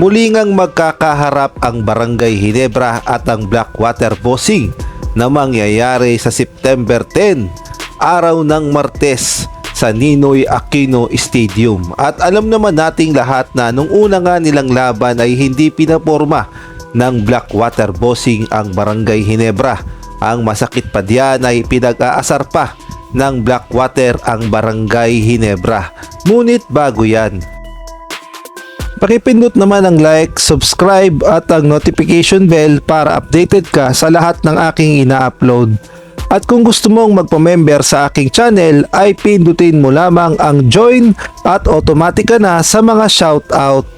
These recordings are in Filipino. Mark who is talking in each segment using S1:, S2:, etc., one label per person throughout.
S1: Muli ngang magkakaharap ang Barangay Ginebra at ang Blackwater Bossing na mangyayari sa September 10, araw ng Martes sa Ninoy Aquino Stadium. At alam naman nating lahat na nung una nga nilang laban ay hindi pinaporma ng Blackwater Bossing ang Barangay Ginebra. Ang masakit pa diyan ay pinag-aasar pa ng Blackwater ang Barangay Ginebra. Ngunit bago yan, pakipindot naman ang like, subscribe at ang notification bell para updated ka sa lahat ng aking ina-upload. At kung gusto mong magpa-member sa aking channel ay pindutin mo lamang ang join at automatic ka na sa mga shoutout.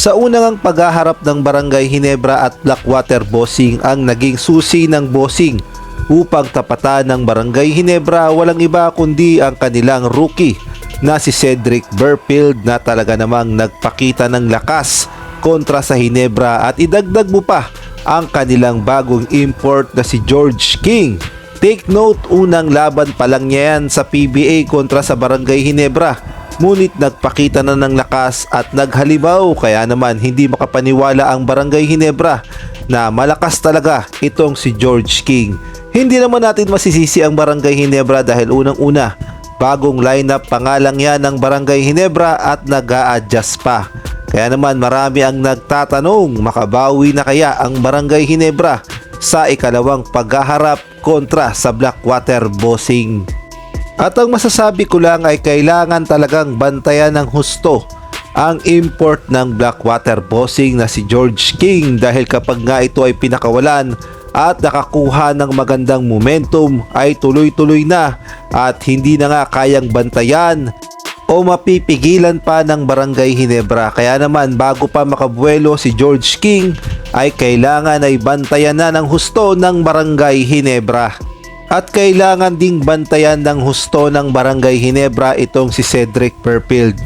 S1: Sa unang paghaharap ng Barangay Ginebra at Blackwater Bossing ang naging susi ng Bossing upang tapatan ng Barangay Ginebra, walang iba kundi ang kanilang rookie na si Cedric Burfield na talaga namang nagpakita ng lakas kontra sa Ginebra. At idagdag mo pa ang kanilang bagong import na si George King. Take note, unang laban pa lang niya yan sa PBA kontra sa Barangay Ginebra, ngunit nagpakita na ng lakas at naghalimaw, kaya naman hindi makapaniwala ang Barangay Ginebra na malakas talaga itong si George King. Hindi naman natin masisisi ang Barangay Ginebra dahil unang-una, bagong lineup pa nga lang yan ng Barangay Ginebra at nag-a-adjust pa. Kaya naman marami ang nagtatanong, makabawi na kaya ang Barangay Ginebra sa ikalawang paghaharap kontra sa Blackwater Bossing? At ang masasabi ko lang ay kailangan talagang bantayan ng husto ang import ng Blackwater Bossing na si George King, dahil kapag nga ito ay pinakawalan at nakakuha ng magandang momentum ay tuloy-tuloy na at hindi na nga kayang bantayan o mapipigilan pa ng Barangay Ginebra. Kaya naman bago pa makabuelo si George King ay kailangan ay bantayan na ng husto ng Barangay Ginebra. At kailangan ding bantayan ng husto ng Barangay Ginebra itong si Cedric Burfield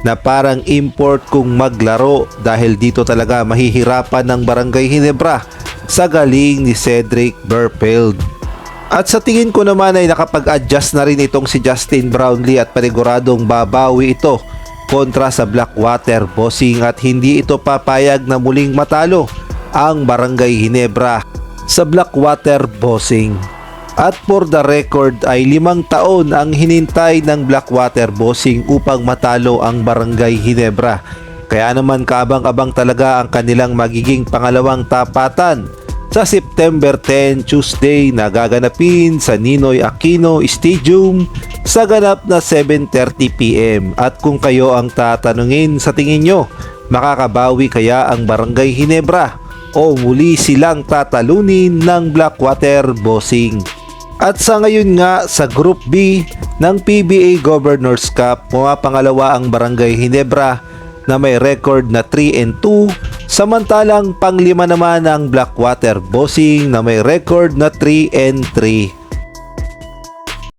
S1: na parang import kung maglaro, dahil dito talaga mahihirapan ng Barangay Ginebra sa galing ni Cedric Burfield. At sa tingin ko naman ay nakapag-adjust na rin itong si Justin Brownlee at paniguradong babawi ito kontra sa Blackwater Bossing at hindi ito papayag na muling matalo ang Barangay Ginebra sa Blackwater Bossing. At for the record ay 5 taon ang hinintay ng Blackwater Bossing upang matalo ang Barangay Ginebra. Kaya naman kaabang-abang talaga ang kanilang magiging pangalawang tapatan sa September 10, Tuesday, na gaganapin sa Ninoy Aquino Stadium sa ganap na 7:30 PM. At kung kayo ang tatanungin, sa tingin nyo, makakabawi kaya ang Barangay Ginebra o muli silang tatalunin ng Blackwater Bossing? At sa ngayon nga sa Group B ng PBA Governors Cup, pumapangalawa ang Barangay Ginebra na may record na 3-2, samantalang panglima naman ang Blackwater Bossing na may record na 3-3.